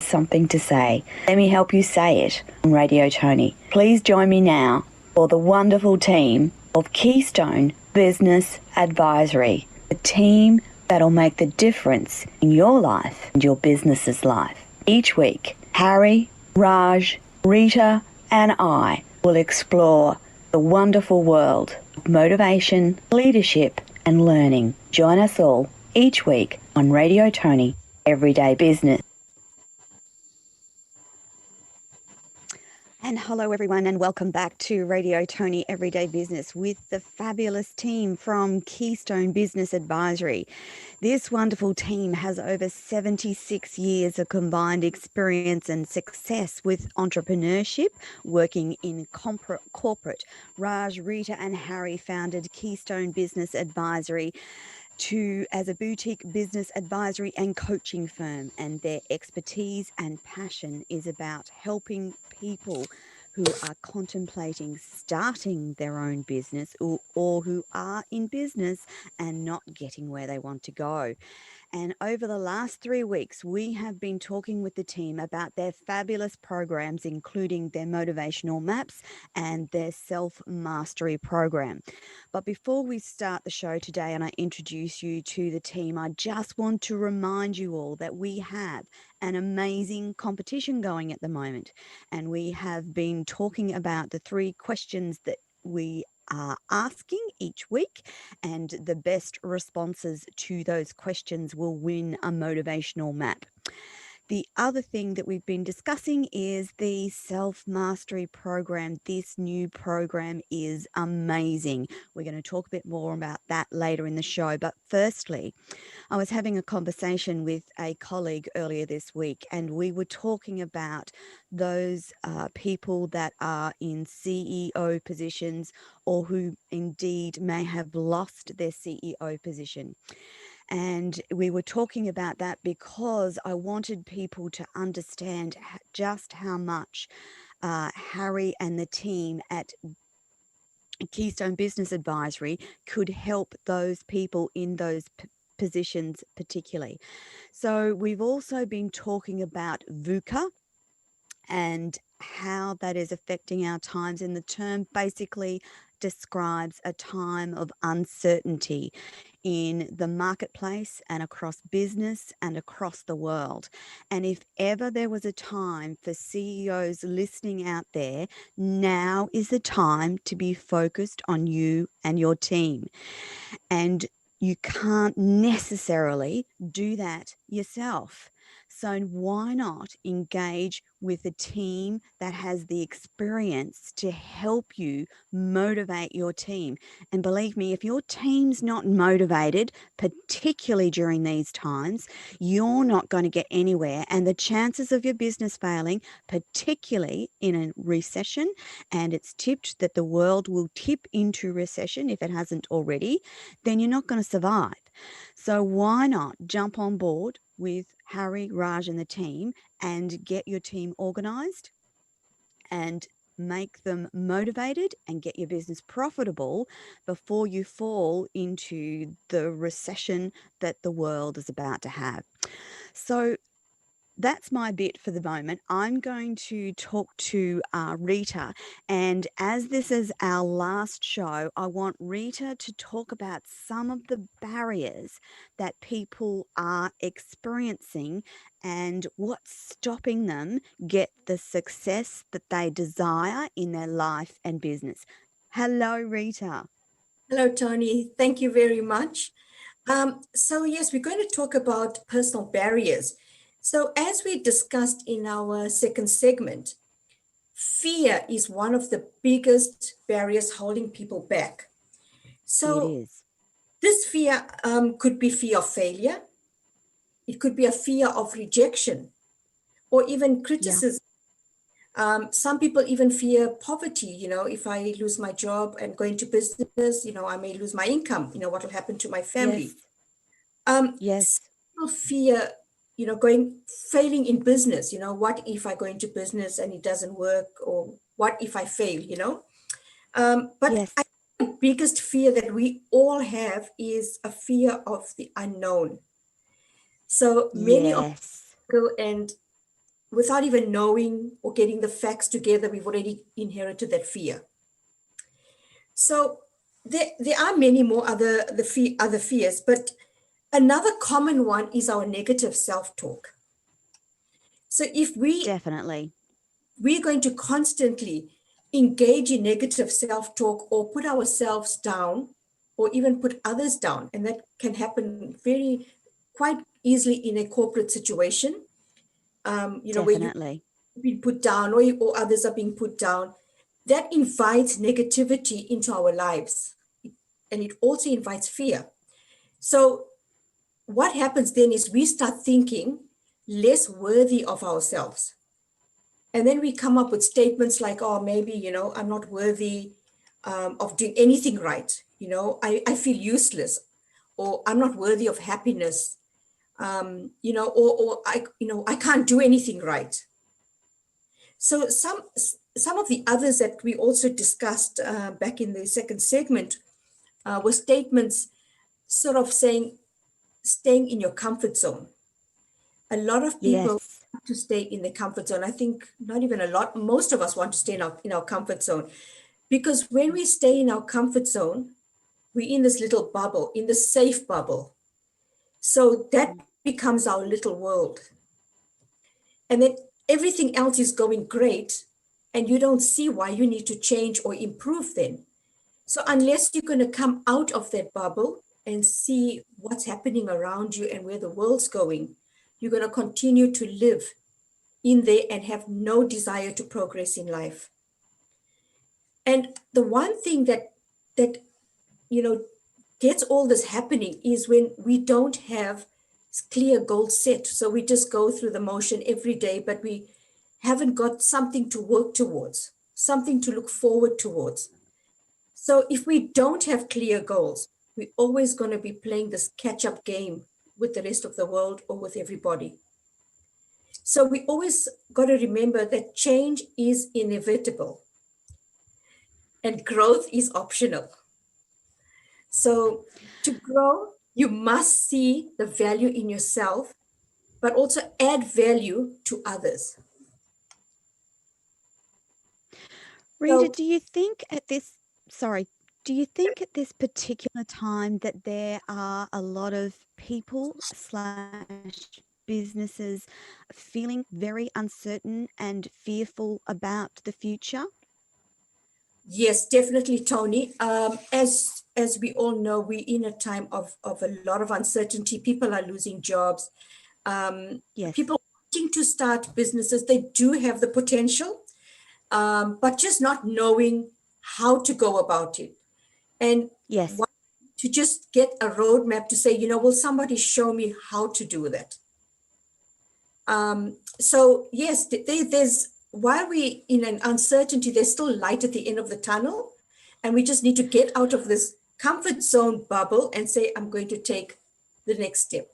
something to say. Let me help you say it on Radio Toni. Please join me now for the wonderful team of Keystone Business Advisory, a team that'll make the difference in your life and your business's life. Each week, Harry, Raj, Rita, and I will explore the wonderful world of motivation, leadership, and learning. Join us all each week on Radio Toni Every Day Business. And hello everyone, and welcome back to Radio Toni Everyday Business with the fabulous team from Keystone Business Advisory. This wonderful team has over 76 years of combined experience and success with entrepreneurship, working in corporate. Raj, Rita and Harry founded Keystone Business Advisory as a boutique business advisory and coaching firm, and their expertise and passion is about helping people who are contemplating starting their own business or who are in business and not getting where they want to go. And over the last 3 weeks, we have been talking with the team about their fabulous programs, including their motivational maps and their self-mastery program. But before we start the show today and I introduce you to the team, I just want to remind you all that we have an amazing competition going at the moment. And we have been talking about the 3 questions that we are asking each week, and the best responses to those questions will win a motivational map. The other thing that we've been discussing is the self-mastery program. This new program is amazing. We're going to talk a bit more about that later in the show. But firstly, I was having a conversation with a colleague earlier this week, and we were talking about those people that are in CEO positions or who indeed may have lost their CEO position. And we were talking about that because I wanted people to understand just how much Harry and the team at Keystone Business Advisory could help those people in those positions particularly. So we've also been talking about VUCA and how that is affecting our times, and the term basically describes a time of uncertainty in the marketplace and across business and across the world. And if ever there was a time for CEOs listening out there, now is the time to be focused on you and your team. And you can't necessarily do that yourself. So why not engage with a team that has the experience to help you motivate your team? And believe me, if your team's not motivated, particularly during these times, you're not going to get anywhere. And the chances of your business failing, particularly in a recession, and it's tipped that the world will tip into recession if it hasn't already, then you're not going to survive. So why not jump on board with Harry, Raj and the team and get your team organized and make them motivated and get your business profitable before you fall into the recession that the world is about to have. So that's my bit for the moment. I'm going to talk to Rita, and as this is our last show, I want Rita to talk about some of the barriers that people are experiencing and what's stopping them get the success that they desire in their life and business. Hello, Rita. Hello, Toni. Thank you very much. So yes, we're going to talk about personal barriers. So as we discussed in our second segment, fear is one of the biggest barriers holding people back. So It is. this fear could be fear of failure. It could be a fear of rejection or even criticism. Some people even fear poverty. If I lose my job and go into business, I may lose my income. What will happen to my family? Yes. People fear, failing in business. What if I go into business and it doesn't work, or what if I fail? But Yes. I think the biggest fear that we all have is a fear of the unknown. So many of Yes. people and without even knowing or getting the facts together, we've already inherited that fear. So there are many more other fears, but another common one is our negative self-talk. So if Definitely. we're going to constantly engage in negative self-talk or put ourselves down or even put others down, and that can happen quite easily in a corporate situation, where you've Definitely. been put down or others are being put down, that invites negativity into our lives. And it also invites fear. So what happens then is we start thinking less worthy of ourselves. And then we come up with statements like, oh, maybe, I'm not worthy of doing anything right. I feel useless, or I'm not worthy of happiness, or I can't do anything right. So some of the others that we also discussed back in the second segment were statements sort of saying, staying in your comfort zone. A lot of people Yes. want to stay in the comfort zone. I think not even a lot, most of us want to stay in our comfort zone, because when we stay in our comfort zone, we're in this little bubble, in the safe bubble. So that becomes our little world. And then everything else is going great, and you don't see why you need to change or improve then. So unless you're going to come out of that bubble and see what's happening around you and where the world's going, you're going to continue to live in there and have no desire to progress in life. And the one thing that gets all this happening is when we don't have clear goals set. So we just go through the motion every day, but we haven't got something to work towards, something to look forward towards. So if we don't have clear goals, we're always going to be playing this catch-up game with the rest of the world or with everybody. So we always got to remember that change is inevitable and growth is optional. So to grow, you must see the value in yourself, but also add value to others. Rita, So do you think at this, sorry, do you think at this particular time that there are a lot of people slash businesses feeling very uncertain and fearful about the future? yes, definitely, Toni. As we all know, we're in a time of a lot of uncertainty. People are losing jobs. Yes. People wanting to start businesses, they do have the potential, but just not knowing how to go about it. And Yes. to just get a roadmap to say, will somebody show me how to do that? So yes, there's while we in an uncertainty, there's still light at the end of the tunnel, and we just need to get out of this comfort zone bubble and say, I'm going to take the next step.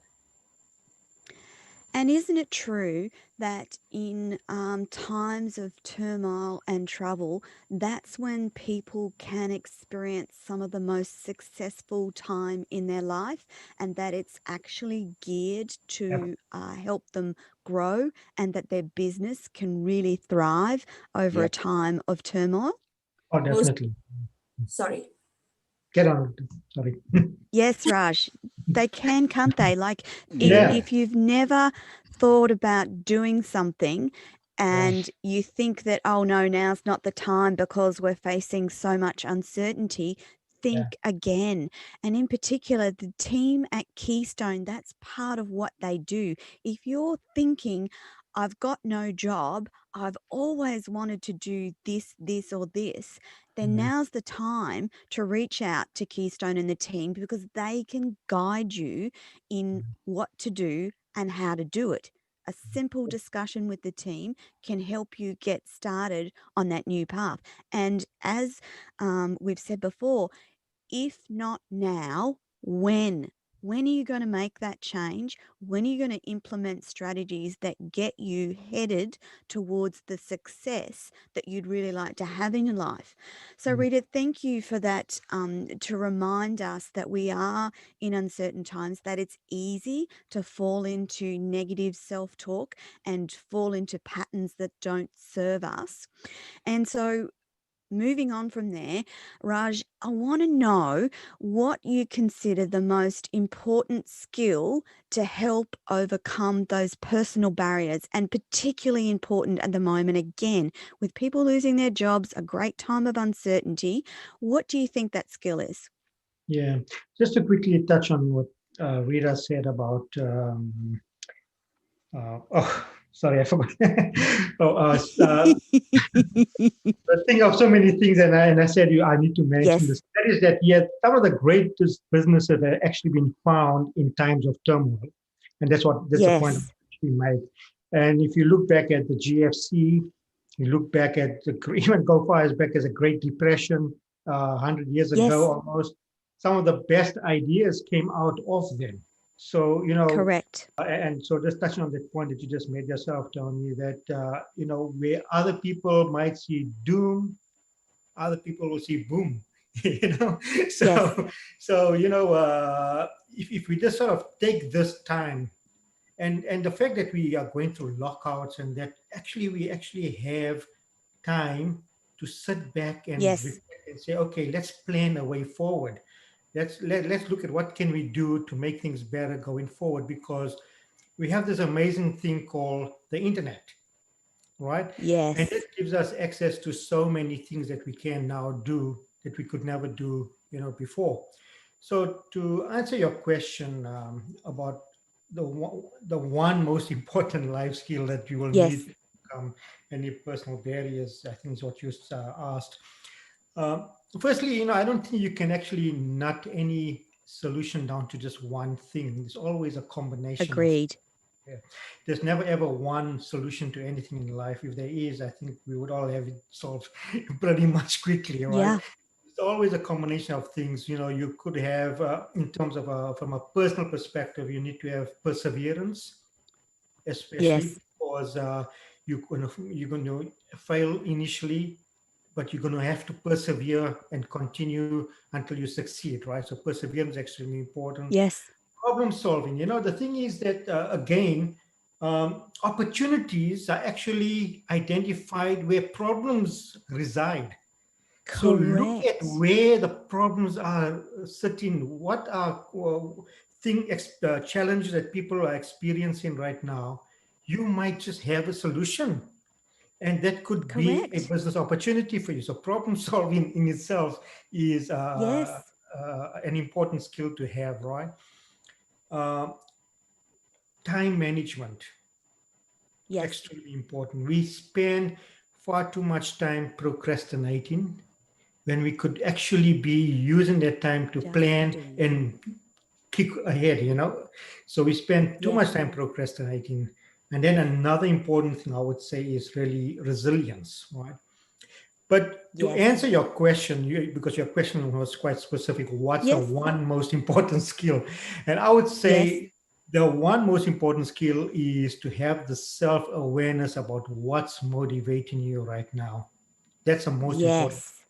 And isn't it true that in times of turmoil and trouble, that's when people can experience some of the most successful time in their life, and that it's actually geared Yep. to help them grow and that their business can really thrive over a Yep. time of turmoil? Oh, Most, definitely. sorry. Get on. Sorry. Yes, Raj, they can, can't they? Like Yeah. if you've never thought about doing something Yeah. and you think that, oh no, now's not the time because we're facing so much uncertainty, Yeah. think again. And in particular, the team at Keystone, that's part of what they do. If you're thinking, I've got no job, I've always wanted to do this, this, or this, then Mhm. now's the time to reach out to Keystone and the team because they can guide you in what to do and how to do it. A simple discussion with the team can help you get started on that new path. And as we've said before, if not now, when? When are you going to make that change? When are you going to implement strategies that get you headed towards the success that you'd really like to have in your life? So, Rita, thank you for that, to remind us that we are in uncertain times, that it's easy to fall into negative self-talk and fall into patterns that don't serve us. And so, moving on from there, Raj, I want to know what you consider the most important skill to help overcome those personal barriers, and particularly important at the moment, again, with people losing their jobs, a great time of uncertainty. What do you think that skill is? Yeah, just to quickly touch on what Rita said about, sorry, I forgot. oh, I think of so many things, and I said I need to mention Yes, this. That is that, yeah, some of the greatest businesses have actually been found in times of turmoil, and that's the point yes, we made. And if you look back at the GFC, you look back at even go far as back as a Great Depression, 100 years ago yes, almost. Some of the best ideas came out of them. So correct. and so just touching on that point that you just made yourself, Tony, that where other people might see doom, other people will see boom. you know, Yes, so if we just sort of take this time, and the fact that we are going through lockouts, and that we actually have time to sit back and yes, reflect and say, okay, let's plan a way forward. Let's look at what can we do to make things better going forward, because we have this amazing thing called the internet, right? And yes, it gives us access to so many things that we can now do that we could never do, before. So to answer your question about the one most important life skill that you will need yes, to overcome any personal barriers, I think is what you asked. Firstly, I don't think you can actually nut any solution down to just one thing. There's always a combination of. agreed. Yeah. There's never ever one solution to anything in life. If there is, I think we would all have it solved pretty much quickly, right? Yeah, It's always a combination of things. You could have, in terms of from a personal perspective, you need to have perseverance, especially yes, because you're going to fail initially, but you're going to have to persevere and continue until you succeed, right? So perseverance is extremely important. yes, Problem solving. The thing is that, again, opportunities are actually identified where problems reside. So look at correct. where the problems are sitting. What are challenges that people are experiencing right now? You might just have a solution, and that could be a Correct. business opportunity for you. So problem solving in itself is Yes. an important skill to have, right? Uh, Time management, Yes. extremely important. We spend far too much time procrastinating when we could actually be using that time to Just plan doing. and kick ahead. So we spend too Yes. much time procrastinating. And then another important thing I would say is really resilience, right? But to Yes. answer your question, because your question was quite specific, what's the Yes. one most important skill? And I would Yes. say the one most important skill is to have the self-awareness about what's motivating you right now. That's the most important. Yes.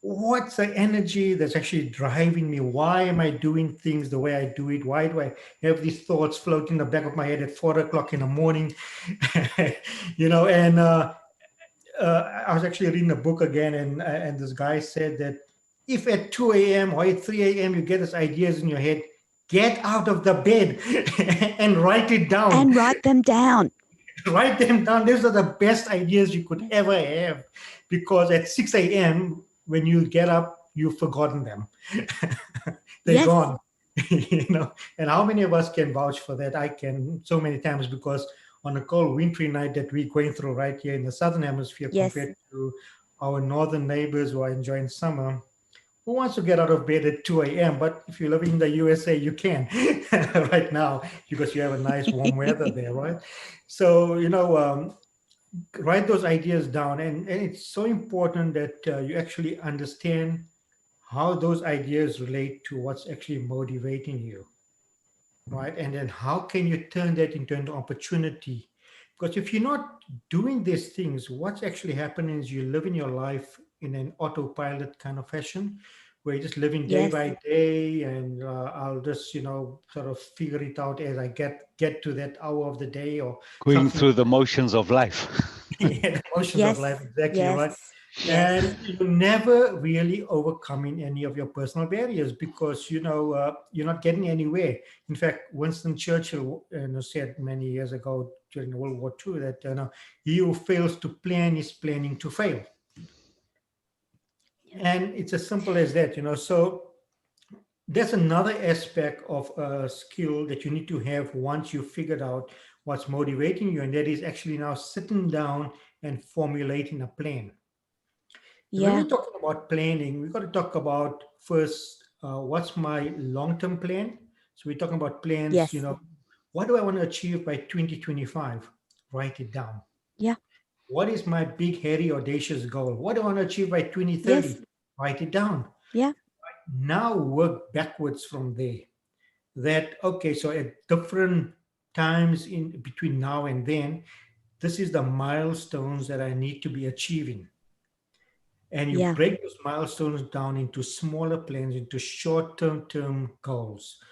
What's the energy that's actually driving me? Why am I doing things the way I do it? Why do I have these thoughts float in the back of my head at 4 o'clock in the morning? And I was actually reading a book again, and this guy said that if at 2 a.m. or at 3 a.m. you get these ideas in your head, get out of the bed and write it down. And write them down. Write them down. Those are the best ideas you could Yes. ever have, because at 6 a.m. when you get up, you've forgotten them. They're Yes. gone. And how many of us can vouch for that? I can, so many times, because on a cold wintry night that we're going through right here in the southern hemisphere, Yes. compared to our northern neighbors who are enjoying summer, who wants to get out of bed at 2 a.m.? But if you live in the USA, you can right now, because you have a nice warm weather there, right? So, write those ideas down. And it's so important that you actually understand how those ideas relate to what's actually motivating you. right? And then how can you turn that into an opportunity? Because if you're not doing these things, what's actually happening is you live in your life in an autopilot kind of fashion, where you're just living day Yes. by day, and I'll just, sort of figure it out as I get to that hour of the day or Going something. through the motions of life. Yeah, the emotions of life, Yes. exactly right. Yes. Yes. And you're never really overcoming any of your personal barriers because you're not getting anywhere. In fact, Winston Churchill said many years ago during World War II that he who fails to plan is planning to fail. And it's as simple as that. So that's another aspect of a skill that you need to have once you figured out what's motivating you, and that is actually now sitting down and formulating a plan. And when Yeah. we're talking about planning, we've got to talk about first, what's my long-term plan? So we're talking about plans, Yes. what do I want to achieve by 2025? Write it down. Yeah. What is my big, hairy, audacious goal? What do I want to achieve by Yes. 2030? Write it down. Yeah. Now work backwards from there. That, okay, so at different times in between now and then, this is the milestones that I need to be achieving. And you Yeah. break those milestones down into smaller plans, into short-term goals,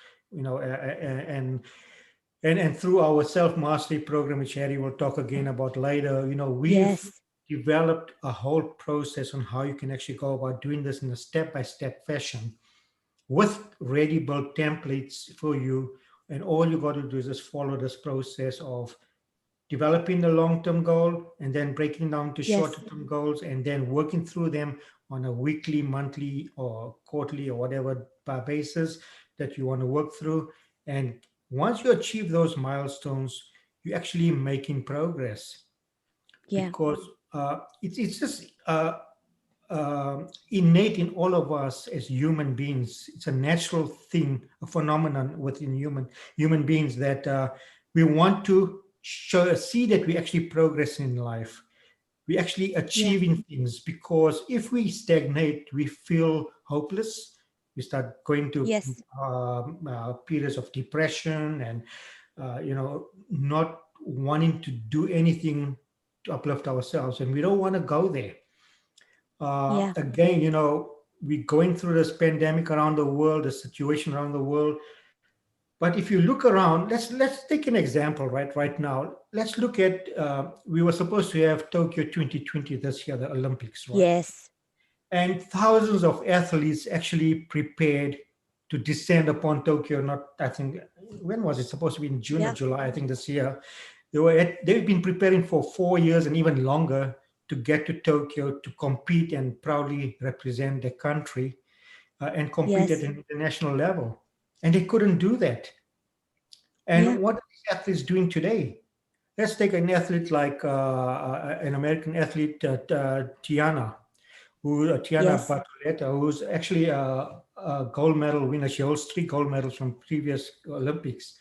and through our self-mastery program, which Harry will talk again about later, we've Yes. developed a whole process on how you can actually go about doing this in a step-by-step fashion with ready-built templates for you. And all you got to do is just follow this process of developing the long-term goal and then breaking down to Yes. shorter-term goals and then working through them on a weekly, monthly, or quarterly or whatever basis that you want to work through. And once you achieve those milestones, you're actually making progress Yeah. because it's just innate in all of us as human beings. It's a natural thing, a phenomenon within human beings that we want to see that we actually progress in life. We actually Yeah. achieving things because if we stagnate, we feel hopeless. We start going to Yes. periods of depression and not wanting to do anything to uplift ourselves, and we don't want to go there. Yeah. Again, we're going through this pandemic around the world, the situation around the world. But if you look around, let's take an example right now. Let's look at we were supposed to have Tokyo 2020 this year, the Olympics, right? Yes. And thousands of athletes actually prepared to descend upon Tokyo. Not, I think, when was it supposed to be, in June or Yeah. July? I think this year. They've been preparing for 4 years and even longer to get to Tokyo to compete and proudly represent their country and compete at Yes. an international level. And they couldn't do that. Yeah. And what are these athletes doing today? Let's take an athlete like an American athlete, Tiana Yes. Bartoletta, who's actually a gold medal winner. She holds 3 gold medals from previous Olympics.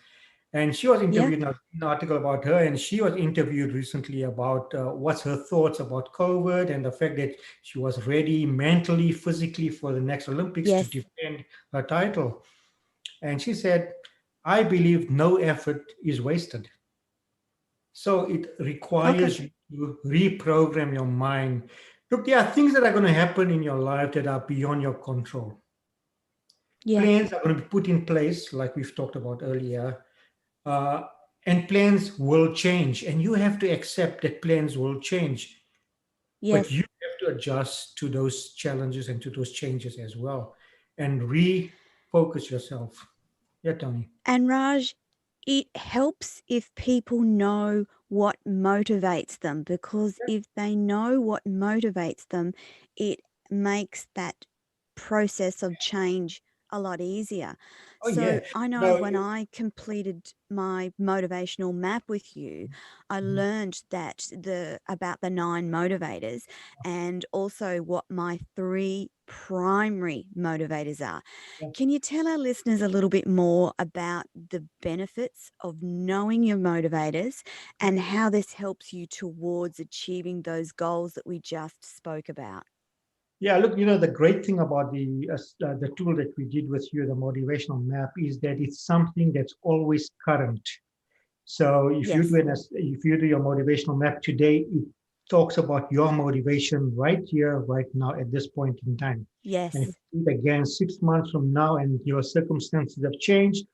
And she was Yeah. interviewed in an article about her, and she was interviewed recently about what's her thoughts about COVID and the fact that she was ready mentally, physically for the next Olympics to Yes. defend her title. And she said, I believe no effort is wasted. So it Okay. requires you to reprogram your mind. Look, there are things that are going to happen in your life that are beyond your control. Yeah. Plans are going to be put in place, like we've talked about earlier, uh, and plans will change. And you have to accept that plans will change, but you Yes. have to adjust to those challenges and to those changes as well, and refocus yourself. Yeah, Tony. And Raj, it helps if people know what motivates them, because if they know what motivates them, it makes that process of change a lot easier. Oh So yeah. I know No. when I completed my motivational map with you, I Mhm. learned that about the 9 motivators and also what my 3 primary motivators are. Yeah. Can you tell our listeners a little bit more about the benefits of knowing your motivators and how this helps you towards achieving those goals that we just spoke about? Yeah, look, the great thing about the tool that we did with you, the motivational map, is that it's something that's always current. So Yes. if you do your motivational map today, it talks about your motivation right here, right now, at this point in time. And if Yes. you do it again 6 months from now and your circumstances have changed,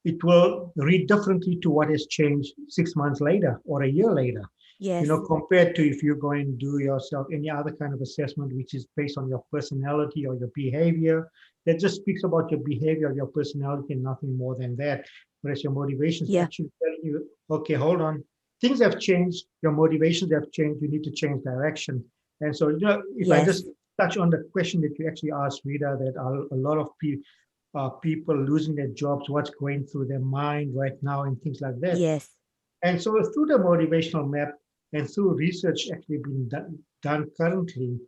it will read differently to what has changed 6 months later or a year later. Yes. Compared to if you're going to do yourself any other kind of assessment, which is based on your personality or your behavior, that just speaks about your behavior, your personality, and nothing more than that. Whereas your motivation is Yeah. actually telling you, okay, hold on, things have changed, your motivations have changed, you need to change direction. And so, if I Yes. just touch on the question that you actually asked, Rita, that are a lot of people losing their jobs, what's going through their mind right now, and things like that. Yes. And so through the motivational map and through research actually being done currently,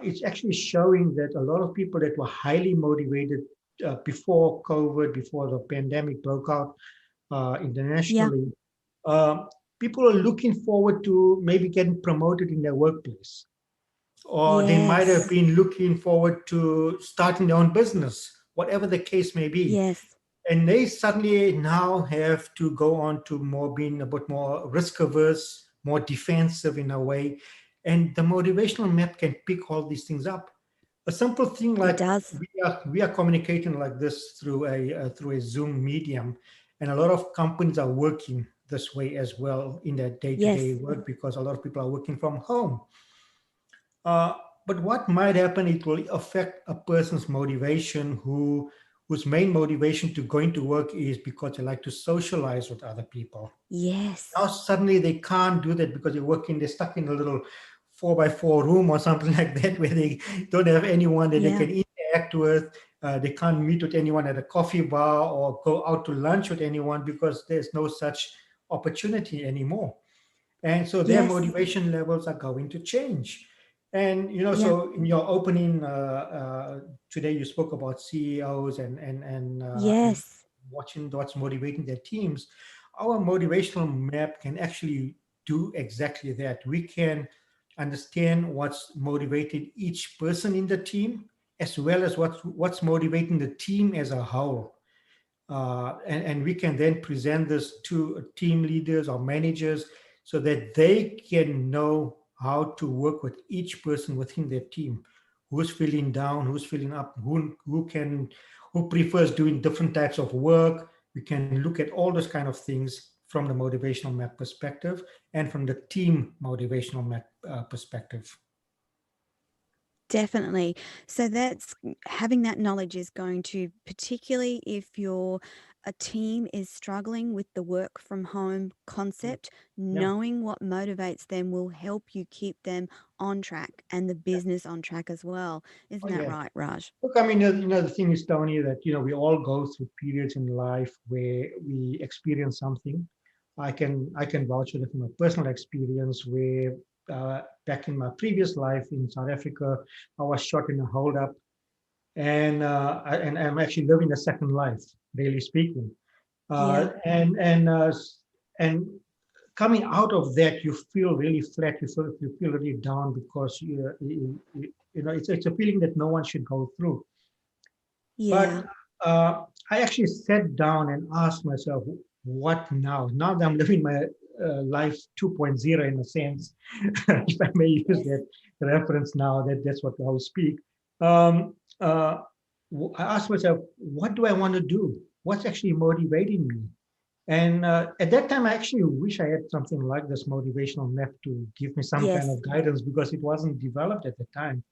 it's actually showing that a lot of people that were highly motivated before COVID, before the pandemic broke out Yeah. internationally, uh, people are looking forward to maybe getting promoted in their workplace. Or they might have Yes. been looking forward to starting their own business, whatever the case may be. Yes. And they suddenly now have to go on to more being a bit more risk averse, more defensive in a way. And the motivational map can pick all these things up. A simple thing It like does. we are communicating like this through a Zoom medium, and a lot of companies are working this way as well in their day-to-day Yes. work because a lot of people are working from home. Uh, but what might happen, it will affect a person's motivation whose main motivation to going to work is because they like to socialize with other people. Yes. Now suddenly they can't do that because they're stuck in a little 4x4 room or something like that where they don't have anyone that they Yeah. can interact with. They can't meet with anyone at a coffee bar or go out to lunch with anyone because there's no such opportunity anymore. And so their Yes. motivation levels are going to change. And Yeah. so in your opening today, you spoke about CEOs and Yes. watching what's motivating their teams. Our motivational map can actually do exactly that. We can understand what's motivated each person in the team, as well as what's motivating the team as a whole. And we can then present this to team leaders or managers so that they can know how to work with each person within their team, who's feeling down, who's feeling up, who prefers doing different types of work. We can look at all those kind of things from the motivational map perspective and from the team motivational map perspective. Definitely. So that's having that knowledge is going to, particularly if a team is struggling with the work from home concept, Yeah. knowing what motivates them will help you keep them on track and the Yeah. business on track as well. Oh, Isn't that yeah. right, Raj? Look, I mean, the thing is, Tony, that we all go through periods in life where we experience something. I can vouch for that from a personal experience where back in my previous life in South Africa, I was shot in a holdup, and I'm actually living a second life, really speaking. Yeah. And coming out of that, you feel really flat. You feel really down because it's a feeling that no one should go through. But Yeah. I actually sat down and asked myself, what now? Now that I'm living my life 2.0 in a sense, if I may use Yes. that reference now, that's what I will speak. Um, uh, I asked myself, what do I want to do? What's actually motivating me? And at that time, I actually wish I had something like this motivational map to give me some kind Yes. of guidance because it wasn't developed at the time.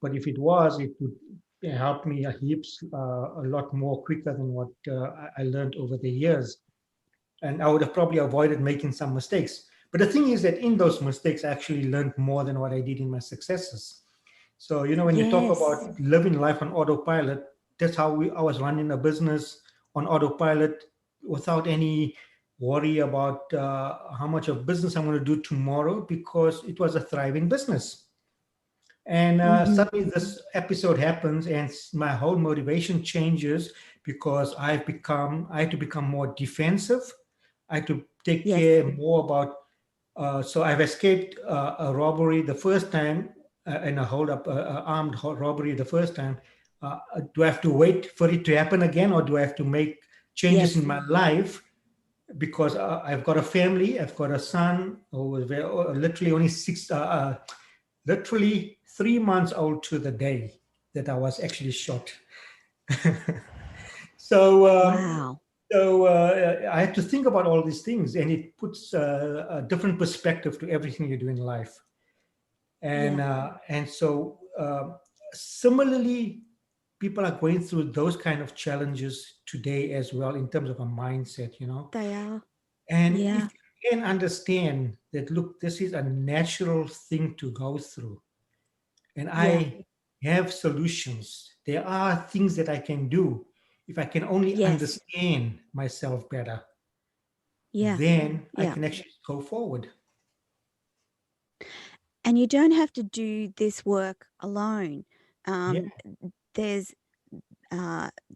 But if it was, it would help me heaps a lot more quicker than what I learned over the years. And I would have probably avoided making some mistakes. But the thing is that in those mistakes, I actually learned more than what I did in my successes. So, when you talk Yes. about living life on autopilot, that's how I was running a business on autopilot without any worry about how much of business I'm going to do tomorrow because it was a thriving business. And Mm-hmm. suddenly this episode happens and my whole motivation changes because I had to become more defensive. I had to take Yes. care more about, so I've escaped a robbery the first time. and I hold up armed robbery the first time, do I have to wait for it to happen again, or do I have to make changes Yes. in my life? Because I've got a family, I've got a son who was literally only literally 3 months old to the day that I was actually shot. So, Wow. I had to think about all these things, and it puts a different perspective to everything you do in life. And so similarly, people are going through those kind of challenges today as well in terms of a mindset, They are. And Yeah. if you can understand that, look, this is a natural thing to go through, and Yeah. I have solutions. There are things that I can do if I can only Yes. understand myself better. Yeah. Then I Yeah. can actually go forward. And you don't have to do this work alone. Yeah, There's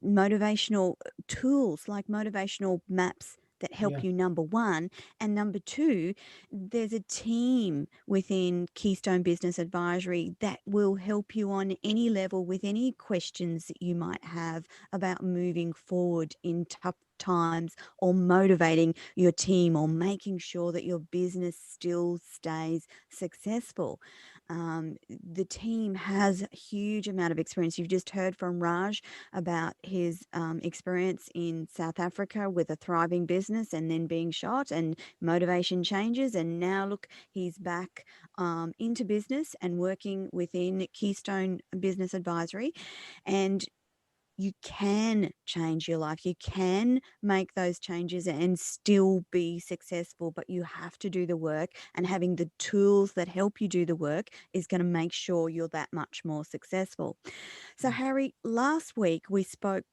motivational tools like motivational maps that help yeah, you, number one. And number two, there's a team within Keystone Business Advisory that will help you on any level with any questions that you might have about moving forward in tough times, or motivating your team, or making sure that your business still stays successful. The team has a huge amount of experience. You've just heard from Raj about his experience in South Africa with a thriving business and then being shot, and motivation changes. And now, look, he's back into business and working within Keystone Business Advisory. And you can change your life. You can make those changes and still be successful, but you have to do the work. And having the tools that help you do the work is going to make sure you're that much more successful. So, Harry, last week we spoke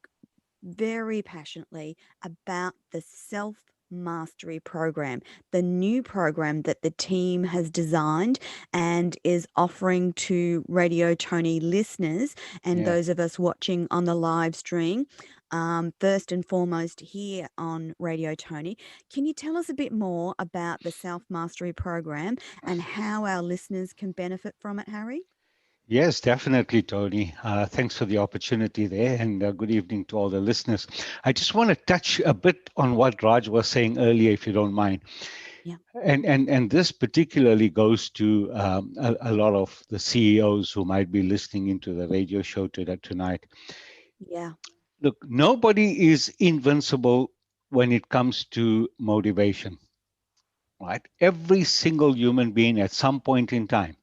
very passionately about the Self Mastery Program, the new program that the team has designed and is offering to Radio Tony listeners and Yeah. those of us watching on the live stream. First and foremost, here on Radio Tony, can you tell us a bit more about the Self Mastery Program and how our listeners can benefit from it, Harry? Yes, definitely, Tony. Thanks for the opportunity there, and good evening to all the listeners. I just want to touch a bit on what Raj was saying earlier, if you don't mind. Yeah. And this particularly goes to a lot of the CEOs who might be listening into the radio show tonight. Yeah. Look, nobody is invincible when it comes to motivation, right? Every single human being at some point in time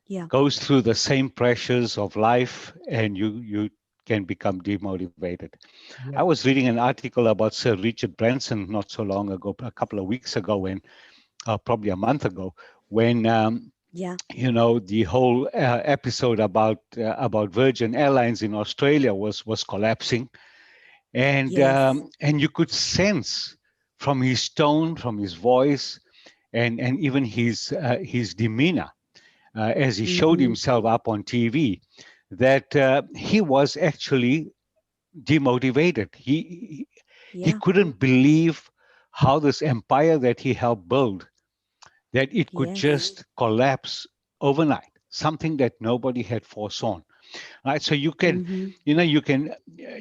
Yeah. goes through the same pressures of life, and you can become demotivated. I yeah, was reading an article about Sir Richard Branson not so long ago, a couple of weeks ago, when probably a month ago, when Yeah. the whole episode about Virgin Airlines in Australia was collapsing, Yes. and you could sense from his tone, from his voice, and even his demeanor as he showed Mm-hmm. himself up on TV, that he was actually demotivated. He Yeah. couldn't believe how this empire that he helped build, that it could Yes. just collapse overnight, something that nobody had foresawn. Right? So you can, Mm-hmm.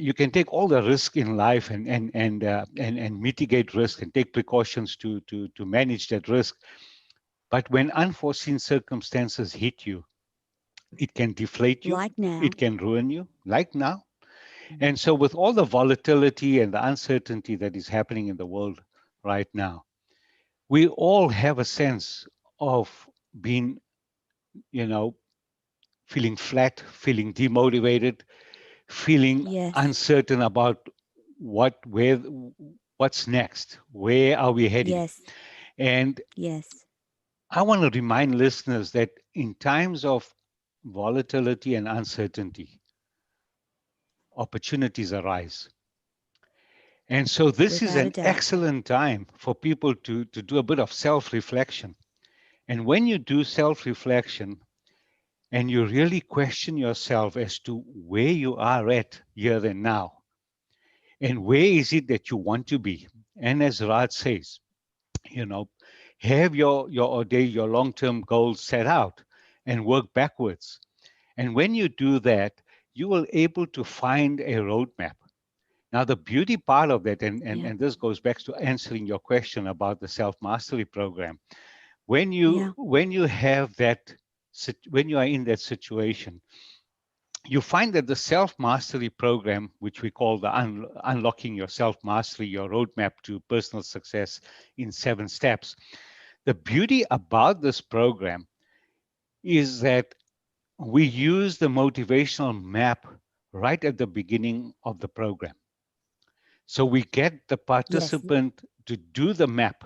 you can take all the risk in life, and mitigate risk and take precautions to manage that risk. But when unforeseen circumstances hit you, it can deflate you, Like now. it can ruin you, like now. Mm. And so, with all the volatility and the uncertainty that is happening in the world right now, we all have a sense of being, you know, feeling flat, feeling demotivated, feeling Yes. uncertain about what's next, where are we heading. Yes. And Yes. I want to remind listeners that in times of volatility and uncertainty, opportunities arise. And so this is Without a an doubt. excellent time for people to do a bit of self-reflection. And when you do self-reflection and you really question yourself as to where you are at here and now, and where is it that you want to be? And as Raj says, you know, have your long-term goals set out and work backwards. And when you do that, you will able to find a roadmap. Now, the beauty part of that, Yeah. and this goes back to answering your question about the self-mastery program. Yeah. When you have that, when you are in that situation, you find that the self-mastery program, which we call the unlocking your self-mastery, your roadmap to personal success in 7 steps. The beauty about this program is that we use the motivational map right at the beginning of the program. So we get the Yes. participant to do the map.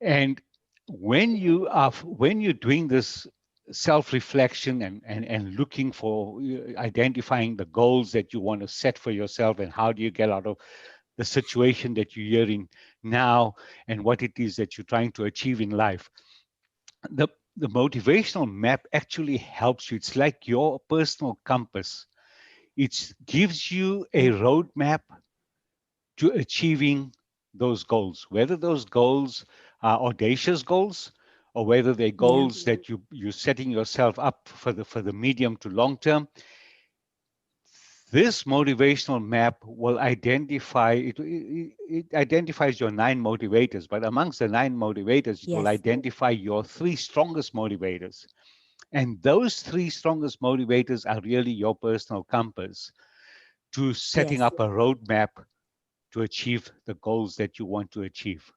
And when you're doing this self-reflection and looking for identifying the goals that you want to set for yourself and how do you get out of the situation that you're in now and what it is that you're trying to achieve in life, the the motivational map actually helps you. It's like your personal compass. It gives you a Yeah. roadmap to achieving those goals, whether those goals are audacious goals or whether they're Yeah. goals that you're setting yourself up for the medium to long term. This motivational map will identify it identifies your 9 motivators, but amongst the 9 motivators, it will Yes. identify your 3 strongest motivators. And those 3 strongest motivators are really your personal compass to setting Yes. up a roadmap to achieve the goals that you want to achieve.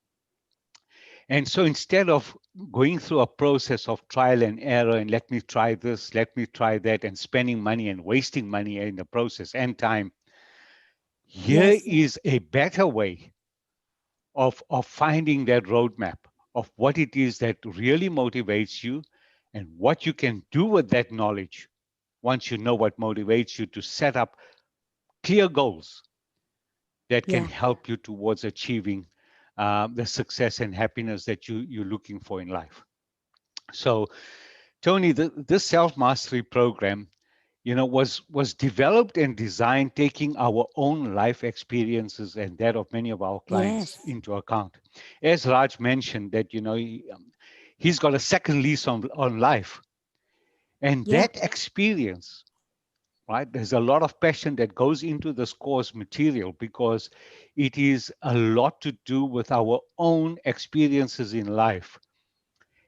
And so instead of going through a process of trial and error and let me try this, let me try that, and spending money and wasting money in the process and time, here Yes. is a better way of finding that roadmap of what it is that really motivates you and what you can do with that knowledge once you know what motivates you to set up clear goals that can Yeah. help you towards achieving the success and happiness that you're looking for in life. So, Toni, this self-mastery program, was developed and designed taking our own life experiences and that of many of our clients Yes. into account. As Raj mentioned, that he's got a second lease on life, and Yeah. that experience, right? There's a lot of passion that goes into this course material because it is a lot to do with our own experiences in life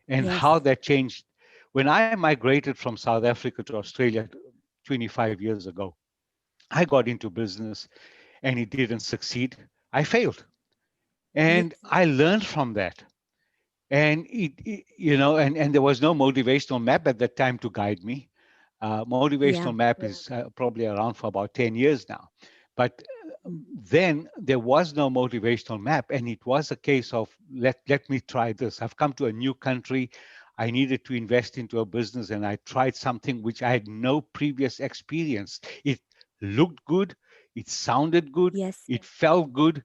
and Yes. how that changed. When I migrated from South Africa to Australia 25 years ago, I got into business and it didn't succeed. I failed. Yes. And I learned from that. And and there was no motivational map at that time to guide me. Yeah. Motivational map is probably around for about 10 years now. But then there was no motivational map. And it was a case of let me try this. I've come to a new country. I needed to invest into a business and I tried something which I had no previous experience. It looked good. It sounded good. Yes. It felt good.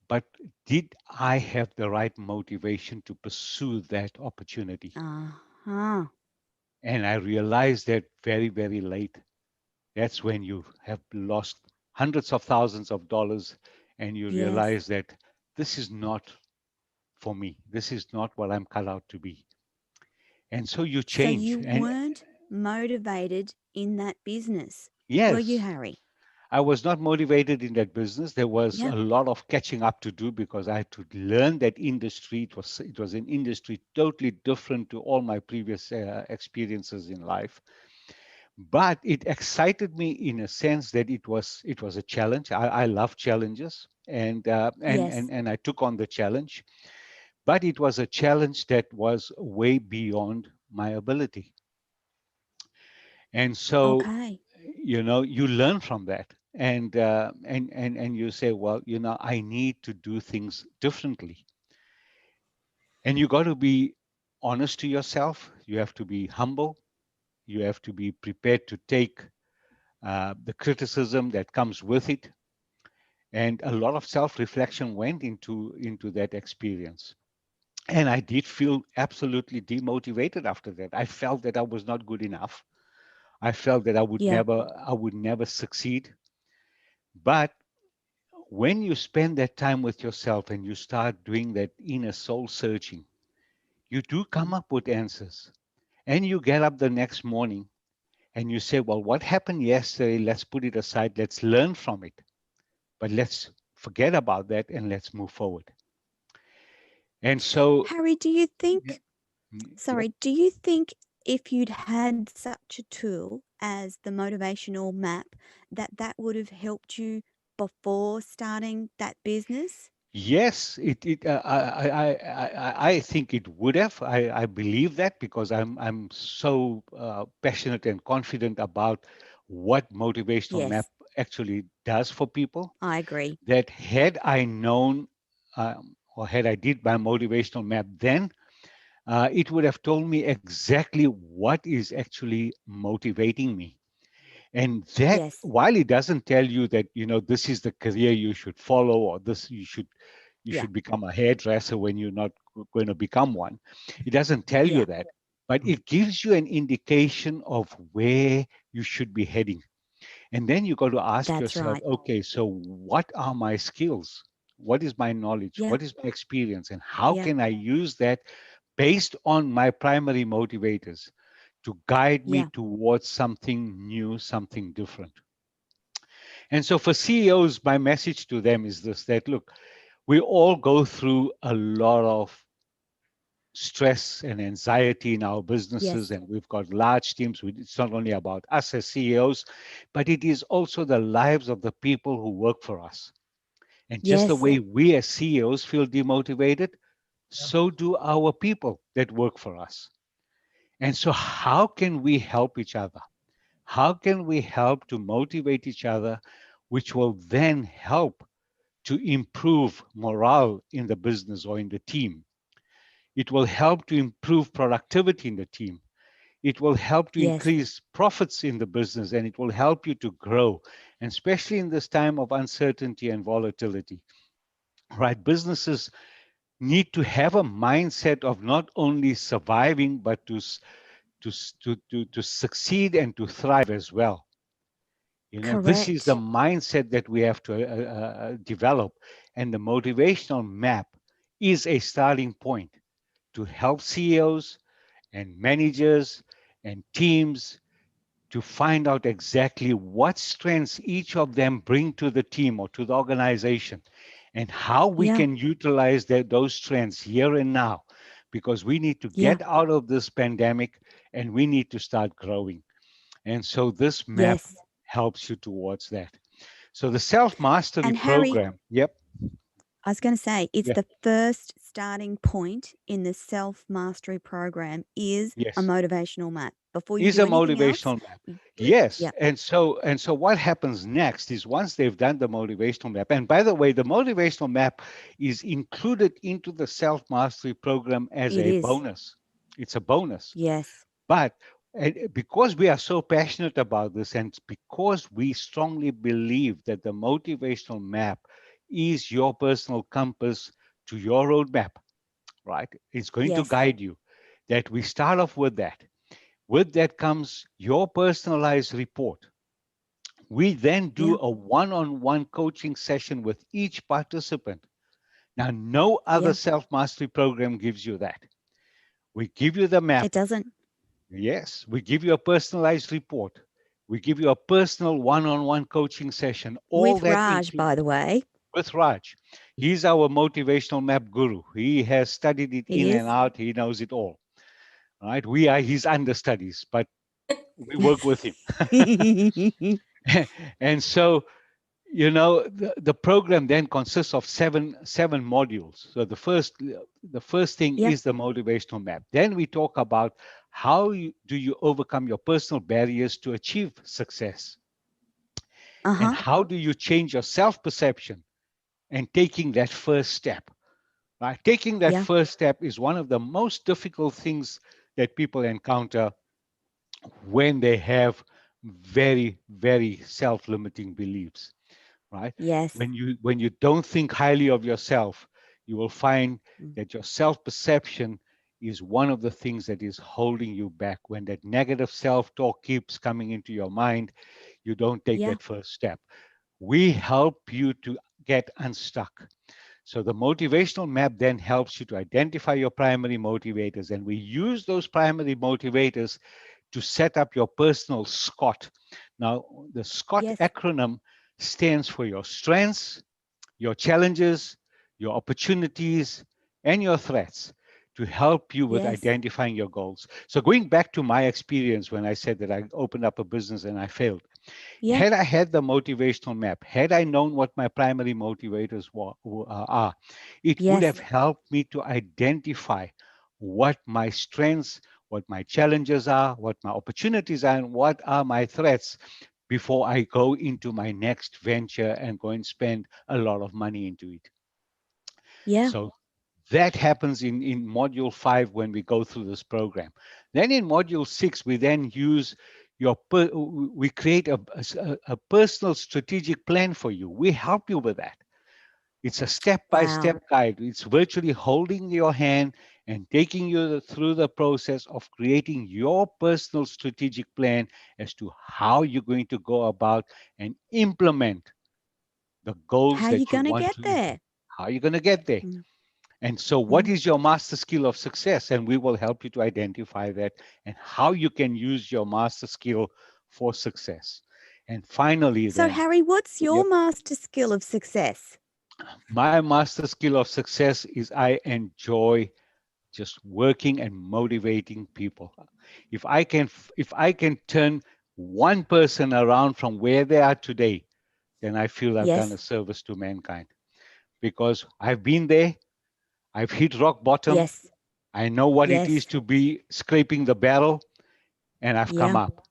But did I have the right motivation to pursue that opportunity? Uh-huh. And I realized that very, very late. That's when you have lost hundreds of thousands of dollars and you Yes. realize that this is not for me. This is not what I'm cut out to be. And so you So change. you And weren't motivated in that business, were you, yes, Harry? I was not motivated in that business. There was Yeah. a lot of catching up to do because I had to learn that industry. It was an industry totally different to all my previous experiences in life. But it excited me in a sense that it was a challenge. I love challenges, Yes. and I took on the challenge. But it was a challenge that was way beyond my ability, and so Okay. you learn from that, and you say, well, I need to do things differently, and you got to be honest to yourself. You have to be humble. You have to be prepared to take the criticism that comes with it, and a lot of self-reflection went into that experience. And I did feel absolutely demotivated after that. I felt that I was not good enough. I felt that Yeah. I would never succeed. But when you spend that time with yourself and you start doing that inner soul searching, you do come up with answers. and you get up the next morning and you say, well, what happened yesterday? Let's put it aside. Let's learn from it. But let's forget about that and let's move forward. And so, Harry, do you yeah, think, sorry, do you think if you'd had such a tool as the motivational map, that would have helped you before starting that business? yes, I think it would have. I believe that because I'm so passionate and confident about what motivational map Yes, actually does for people. I agree. That had I known or had I did my motivational map then, it would have told me exactly what is actually motivating me. And that, Yes, while it doesn't tell you that, this is the career you should follow, or this you yeah, should become a hairdresser when you're not going to become one. It doesn't tell you yeah, that, but it gives you an indication of where you should be heading. And then you got to ask that's yourself, right. okay, so what are my skills? What is my knowledge? Yeah, What is my experience? And how yeah, can I use that based on my primary motivators to guide me yeah, towards something new, something different? And so for CEOs, my message to them is this, that look, we all go through a lot of stress and anxiety in our businesses, yes, and we've got large teams. It's not only about us as CEOs, but it is also the lives of the people who work for us. And just the yes, way we as CEOs feel demotivated, so do our people that work for us. And so, how can we help each other? How can we help to motivate each other, which will then help to improve morale in the business or in the team? It will help to improve productivity in the team. It will help to yes, increase profits in the business, and it will help you to grow, and especially in this time of uncertainty and volatility. Right? Businesses need to have a mindset of not only surviving, but to succeed and to thrive as well. This is the correct. mindset that we have to develop, and the motivational map is a starting point to help CEOs and managers and teams to find out exactly what strengths each of them bring to the team or to the organization, and how we Yeah, can utilize those strengths here and now, because we need to yeah, get out of this pandemic and we need to start growing. And so this map yes. helps you towards that. So the self mastery And Harry, program, yep, I was going to say, it's yeah, the first starting point in the self mastery program is a yes, motivational map. Before you is do a anything else, motivational map. you, Yes, yeah, and so what happens next is once they've done the motivational map, and by the way, the motivational map is included into the self mastery program as it a is. bonus. It's a bonus. Yes, But because we are so passionate about this, and because we strongly believe that the motivational map is your personal compass to your roadmap, right? It's going to yes, guide you. That we start off with that. With that comes your personalized report. We then do yeah, a one on one coaching session with each participant. Now, no other yeah. self mastery program gives you that. We give you the It map. doesn't. Yes, we give you a personalized report. We give you a personal one on one coaching session. All With that Raj, includes by the way, with Raj. He's our motivational map guru. He has studied it he in and is. out. He knows it all. Right? We are his understudies, but we work with him. And so, the program then consists of seven modules. So the first thing Yep. is the motivational map. Then we talk about how do you overcome your personal barriers to achieve success, and Uh-huh. how do you change your self-perception and taking that first step. Right? Taking that Yeah. first step is one of the most difficult things that people encounter when they have very, very self-limiting beliefs, right? Yes. When you don't think highly of yourself, you will find Mm. that your self-perception is one of the things that is holding you back. When that negative self-talk keeps coming into your mind, you don't take Yeah. that first step. We help you to get unstuck. So the motivational map then helps you to identify your primary motivators, and we use those primary motivators to set up your personal SCOT. Now, the SCOT Yes. acronym stands for your strengths, your challenges, your opportunities, and your threats to help you with Yes. identifying your goals. So going back to my experience when I said that I opened up a business and I failed, Yeah. had I had the motivational map, had I known what my primary motivators are, it would Yes. have helped me to identify what my strengths, what my challenges are, what my opportunities are, and what are my threats before I go into my next venture and go and spend a lot of money into it. Yeah. So that happens in module 5 when we go through this program. Then in module 6, we then use we create a personal strategic plan for you. We help you with that. It's a step-by-step Wow. guide. It's virtually holding your hand and taking you through the process of creating your personal strategic plan as to how you're going to go about and implement the goals How you that you going to want get to there? how you're going to get there. Mm, And so what mm. is your master skill of success? And we will help you to identify that and how you can use your master skill for success. And finally, So, then, Harry, what's yep, your master skill of success? my master skill of success is I enjoy just working and motivating people. If I can turn one person around from where they are today, then I feel I've done a Yes. service to mankind, because I've been there, I've hit rock bottom, Yes. I know what it is Yes. to be scraping the barrel, and I've come Yeah. up.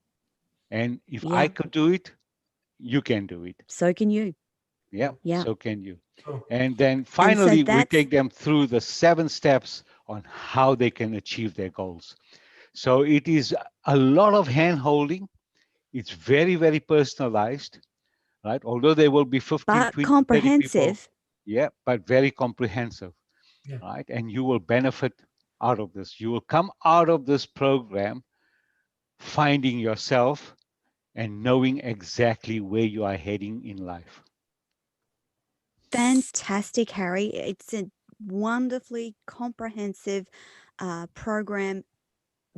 And if I Yeah. could do it, you can do it. So can you. Yeah, Yeah. so can you. So, And then And so finally, we that's take them through the 7 steps on how they can achieve their goals. So it is a lot of hand holding. It's very, very personalized, right? Although there will be 15, but 20, 30 people, comprehensive. yeah, but very comprehensive, yeah. right? And you will benefit out of this. You will come out of this program finding yourself and knowing exactly where you are heading in life. Fantastic, Harry. It's a wonderfully comprehensive program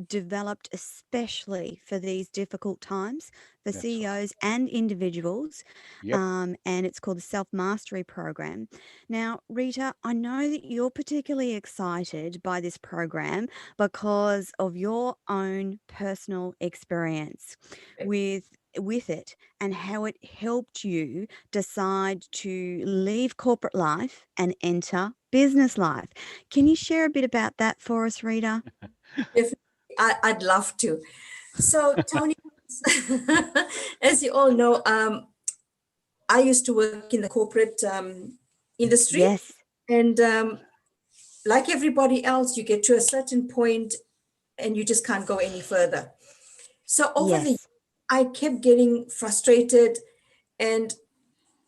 developed especially for these difficult times for That's right. CEOs and individuals. Yep. And it's called the Self Mastery Program. Now, Rita, I know that you're particularly excited by this program because of your own personal experience with it and how it helped you decide to leave corporate life and enter business life. Can you share a bit about that for us, Rita? Definitely, I'd love to. So, Toni, as you all know, I used to work in the corporate industry, Yes. and like everybody else, you get to a certain point and you just can't go any further. So over the Yes. I kept getting frustrated, and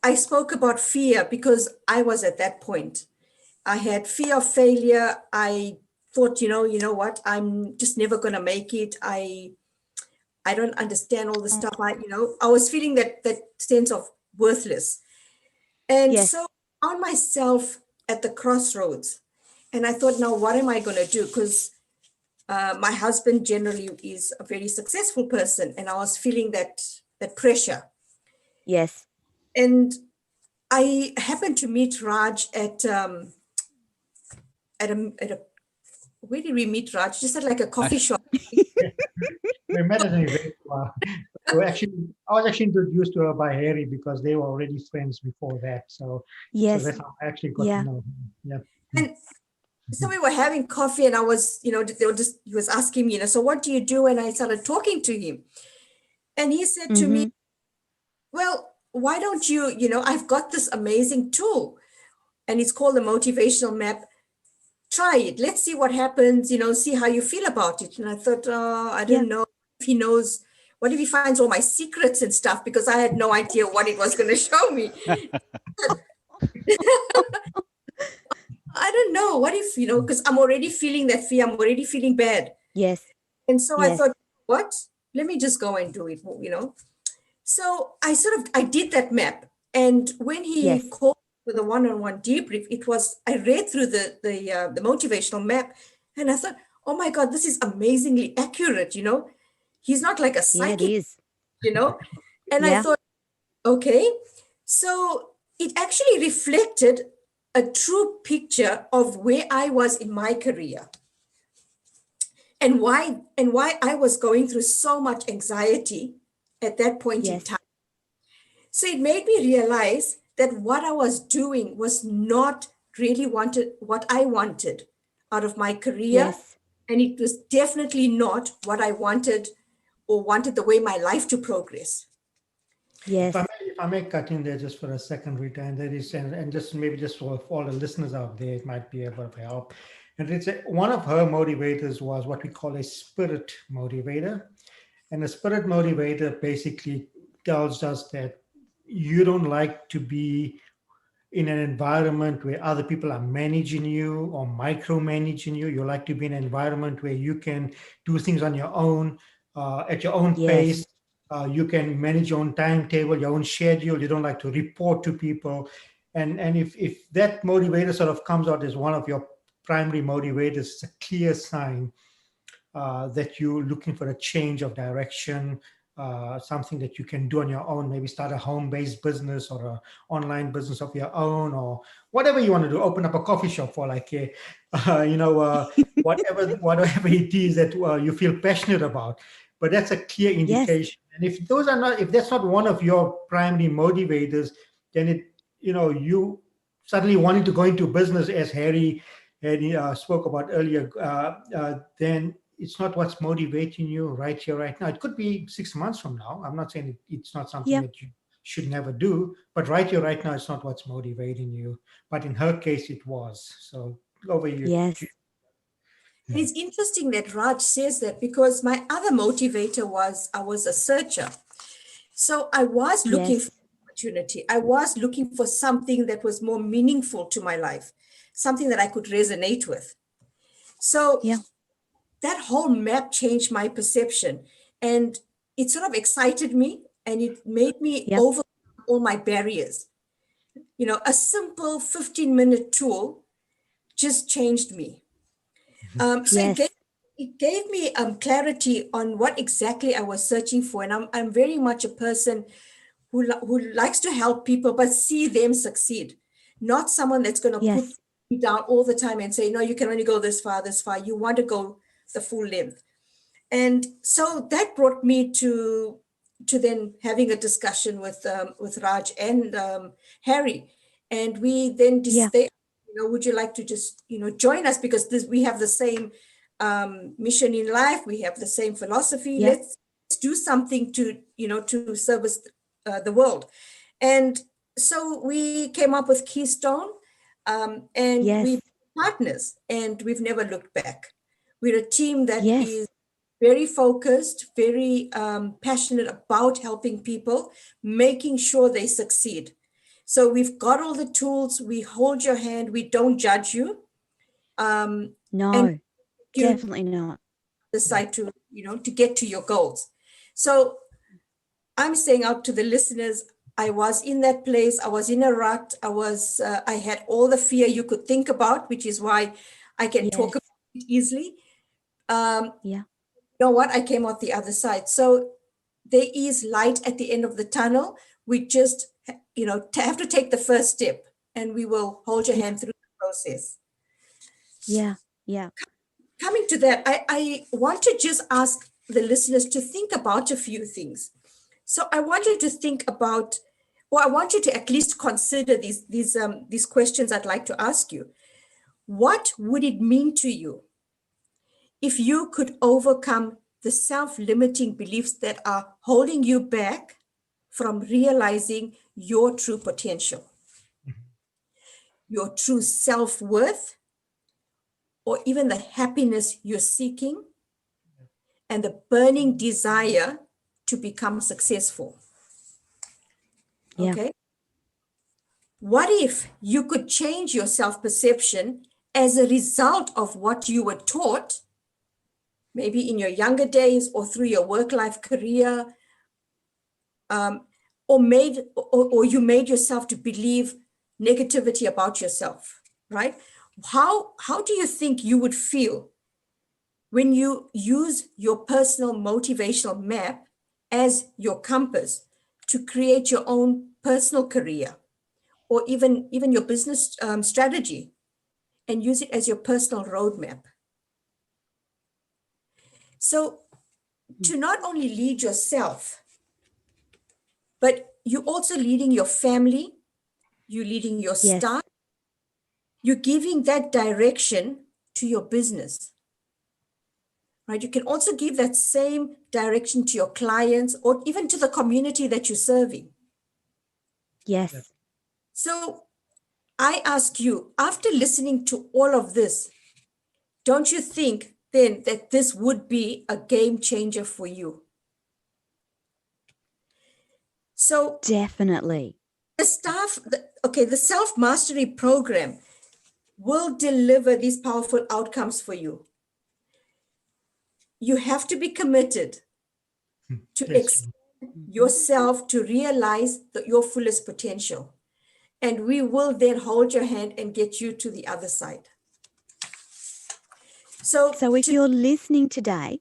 I spoke about fear because I was at that point. I had fear of failure. I thought, you know what, I'm just never going to make it. I don't understand all this stuff. I was feeling that sense of worthless. And Yes. so I found myself at the crossroads. And I thought, now what am I going to do? Because my husband generally is a very successful person, and I was feeling that pressure. Yes. And I happened to meet Raj at a where did we meet Raj? Just at like a coffee shop. We met at an event. I was actually introduced to her by Harry because they were already friends before that. So Yes. that's how I actually got Yeah. to know him. Yeah. And so we were having coffee, and I was, he was asking me, so what do you do? And I started talking to him. And he said to me, well, why don't you, I've got this amazing tool, and it's called the motivational map. Try it. Let's see what happens, see how you feel about it. And I thought, I Yeah. don't know if he knows, what if he finds all my secrets and stuff? Because I had no idea what it was going to show me. I don't know. What if, because I'm already feeling that fear. I'm already feeling bad. Yes. And so I Yes. thought, what? Let me just go and do it, So I did that map. And when he Yes. called for the one-on-one debrief, I read through the motivational map, and I thought, oh my God, this is amazingly accurate. He's not like a Yeah, it psychic, is. and I Yeah. thought, okay, so it actually reflected a true picture of where I was in my career and why I was going through so much anxiety at that point in Yes. time. So it made me realize that what I was doing was not really what I wanted out of my career. Yes. And it was definitely not what I wanted or wanted the way my life to progress. Yes. If I may cut in there just for a second, Rita, and that is, and just maybe just for all the listeners out there, it might be able to help. And it's one of her motivators was what we call a spirit motivator. And a spirit motivator basically tells us that you don't like to be in an environment where other people are managing you or micromanaging you. You like to be in an environment where you can do things on your own, at your own Yes. pace. You can manage your own timetable, your own schedule. You don't like to report to people. And if that motivator sort of comes out as one of your primary motivators, it's a clear sign that you're looking for a change of direction, something that you can do on your own, maybe start a home-based business or an online business of your own, or whatever you want to do, open up a coffee shop for whatever it is that you feel passionate about. But that's a clear indication. And if that's not one of your primary motivators, then you suddenly wanting to go into business, as Harry spoke about earlier, then it's not what's motivating you right here, right now. It could be 6 months from now. I'm not saying it's not something that you should never do, but right here, right now, it's not what's motivating you. But in her case, it was. So over you. Yes. And it's interesting that Raj says that, because my other motivator was I was a searcher. So I was looking for opportunity. I was looking for something that was more meaningful to my life, something that I could resonate with. So that whole map changed my perception, and it sort of excited me, and it made me overcome all my barriers. A simple 15-minute tool just changed me. So it gave me clarity on what exactly I was searching for. And I'm very much a person who likes to help people, but see them succeed, not someone that's going to put me down all the time and say, no, you can only go this far, this far. You want to go the full length. And so that brought me to then having a discussion with Raj and Harry. And we then they, would you like to just, join us, because we have the same mission in life. We have the same philosophy. Let's do something to service the world. And so we came up with Keystone, and we're partners, and we've never looked back. We're a team that is very focused, very passionate about helping people, making sure they succeed. So we've got all the tools. We hold your hand. We don't judge you. No, definitely not. Decide to get to your goals. So I'm saying out to the listeners, I was in that place. I was in a rut. I had all the fear you could think about, which is why I can talk about it easily. You know what? I came out the other side. So there is light at the end of the tunnel. We just, have to take the first step, and we will hold your hand through the process. Coming to that, I want to just ask the listeners to think about a few things. So I want you to think about, or I want you to at least consider these questions I'd like to ask you. What would it mean to you if you could overcome the self-limiting beliefs that are holding you back from realizing your true potential, your true self-worth, or even the happiness you're seeking, and the burning desire to become successful? Okay. What if you could change your self-perception as a result of what you were taught, maybe in your younger days or through your work-life career, or you made yourself to believe negativity about yourself, right? How do you think you would feel when you use your personal motivational map as your compass to create your own personal career, or even your business strategy, and use it as your personal roadmap? So to not only lead yourself, but you're also leading your family, you're leading your Yes. staff, you're giving that direction to your business, right? You can also give that same direction to your clients or even to the community that you're serving. Yes. So I ask you, after listening to all of this, don't you think then that this would be a game changer for you? So Definitely. the the self-mastery program will deliver these powerful outcomes for you. You have to be committed to Yes. expand yourself to realize your fullest potential. And we will then hold your hand and get you to the other side. So if you're listening today,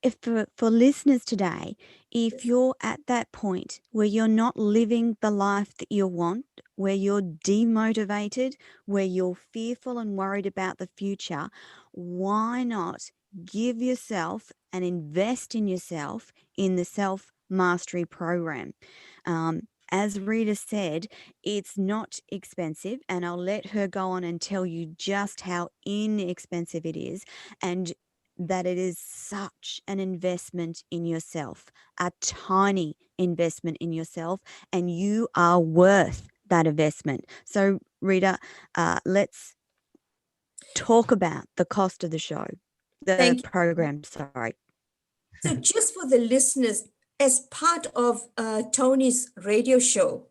if for listeners today, if you're at that point where you're not living the life that you want, where you're demotivated, where you're fearful and worried about the future, why not give yourself and invest in yourself in the self-mastery program? As Rita said, it's not expensive, and I'll let her go on and tell you just how inexpensive it is, and that it is such an investment in yourself, a tiny investment in yourself, and you are worth that investment. So, Rita, let's talk about the cost of the show, the program, sorry. So just for the listeners, as part of Toni's radio show,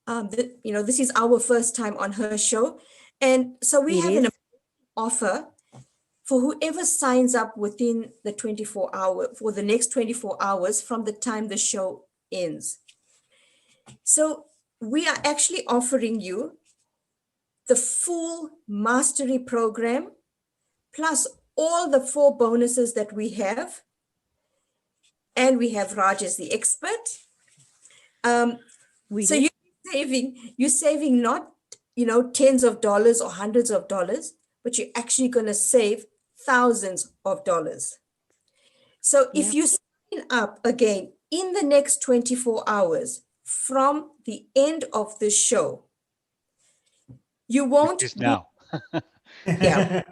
this is our first time on her show. And so we have an offer for whoever signs up within the for the next 24 hours from the time the show ends. So we are actually offering you the full mastery program, plus all the 4 bonuses that we have. And we have Raj as the expert. So you're saving not, tens of dollars or hundreds of dollars, but you're actually going to save thousands of dollars. So if you sign up again in the next 24 hours from the end of the show, you won't Which is now. Yeah.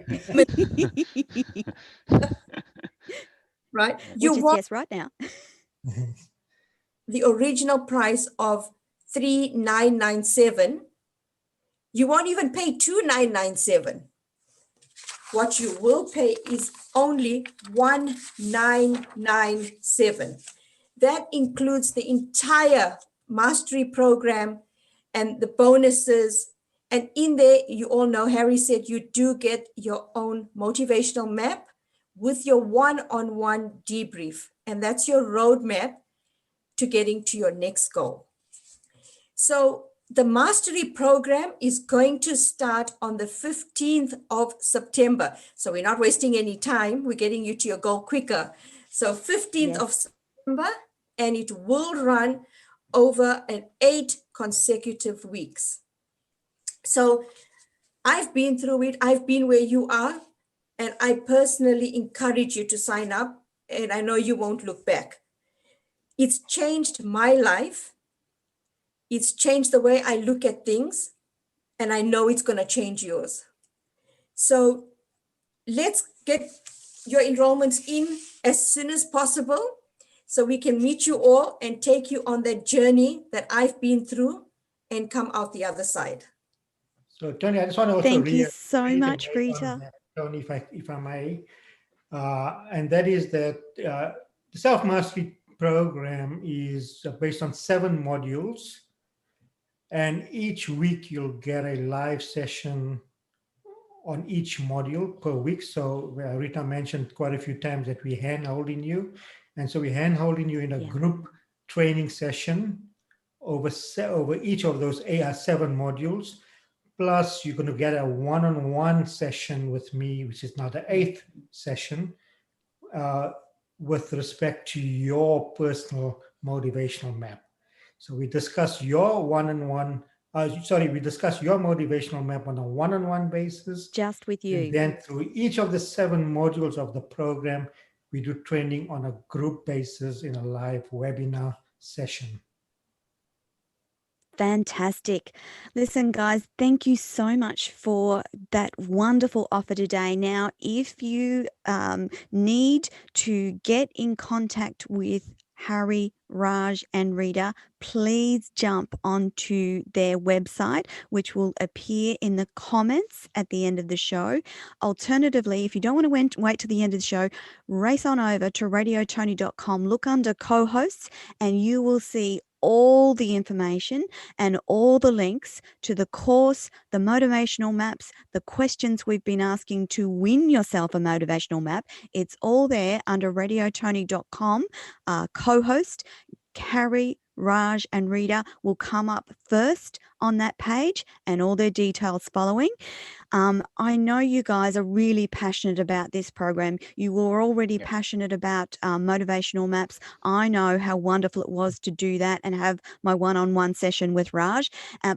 Right? You Which is won't yes, right now. the original price of $3,997. You won't even pay $2,997. What you will pay is only $1,997. That includes the entire mastery program and the bonuses. And in there, you all know, Harry said you do get your own motivational map with your one-on-one debrief. And that's your roadmap to getting to your next goal. So the mastery program is going to start on the 15th of September. So we're not wasting any time. We're getting you to your goal quicker. So 15th of September, and it will run over 8 consecutive weeks. So I've been through it. I've been where you are, and I personally encourage you to sign up, and I know you won't look back. It's changed my life. It's changed the way I look at things, and I know it's going to change yours. So let's get your enrollments in as soon as possible so we can meet you all and take you on that journey that I've been through and come out the other side. So Toni, I just want to also thank you so much, Rita. Toni, if I may, and that is that the self-mastery program is based on 7 modules, and each week you'll get a live session on each module per week. So Rita mentioned quite a few times that we hand-holding you, and so we hand-holding you in a group training session over each of those 7 modules. Plus, you're going to get a one-on-one session with me, which is now the 8th session, with respect to your personal motivational map. So we discuss your we discuss your motivational map on a one-on-one basis. Just with you. And then through each of the 7 modules of the program, we do training on a group basis in a live webinar session. Fantastic. Listen, guys, thank you so much for that wonderful offer today. Now, if you need to get in contact with Harry, Raj, and Rita, please jump onto their website, which will appear in the comments at the end of the show. Alternatively, if you don't want to wait to the end of the show, race on over to radiotoni.com, look under co-hosts, and you will see all the information and all the links to the course, the motivational maps, the questions we've been asking to win yourself a motivational map. It's all there under radiotoni.com. Co-host Harry, Raj, and Rita will come up first on that page, and all their details following. I know you guys are really passionate about this program. You were already passionate about motivational maps. I know how wonderful it was to do that and have my one-on-one session with Raj.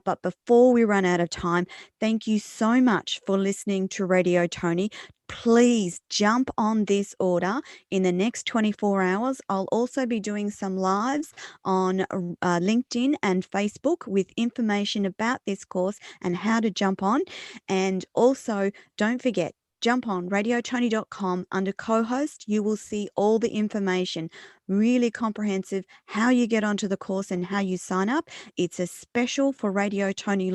But before we run out of time, thank you so much for listening to Radio Toni. Please jump on this order in the next 24 hours. I'll also be doing some lives on LinkedIn and Facebook with information about this course and how to jump on. And also, don't forget, jump on radiotoni.com under co-host. You will see all the information, really comprehensive, how you get onto the course and how you sign up. It's a special for Radio Toni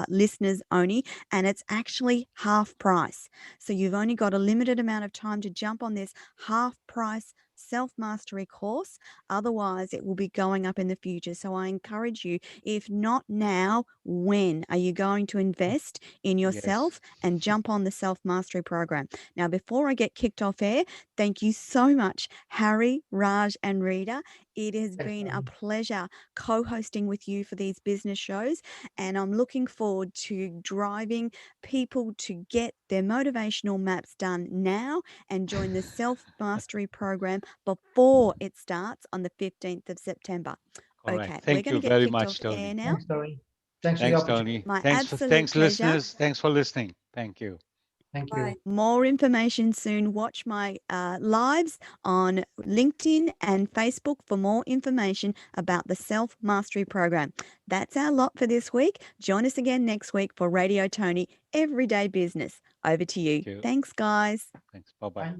listeners only, and it's actually half price. So you've only got a limited amount of time to jump on this half price self-mastery course. Otherwise, it will be going up in the future. So I encourage you, if not now, when are you going to invest in yourself and jump on the self-mastery program? Now, before I get kicked off air, thank you so much, Harry, Raj, and Rita. It has been a pleasure co-hosting with you for these business shows, and I'm looking forward to driving people to get their motivational maps done now and join the self-mastery program before it starts on the 15th of September. All okay, right. Thank we're going you to get very kicked much, off Toni. air now. Thanks, Toni. Thanks, Thanks, Toni. My Thanks, absolute thanks, pleasure. listeners. Thanks for listening. Thank you. Thank you. Bye. More information soon. Watch my lives on LinkedIn and Facebook for more information about the Self-Mastery Program. That's our lot for this week. Join us again next week for Radio Toni Everyday Business. Over to you. Thank you. Thanks, guys. Thanks. Bye-bye.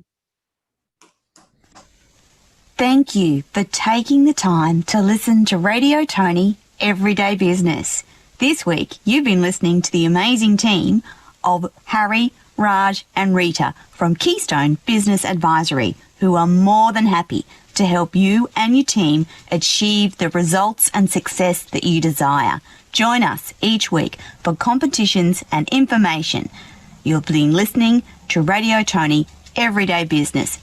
Thank you for taking the time to listen to Radio Toni Everyday Business. This week, you've been listening to the amazing team of Harry, Raj, and Rita from Keystone Business Advisory, who are more than happy to help you and your team achieve the results and success that you desire. Join us each week for competitions and information. You've been listening to Radio Toni Everyday Business.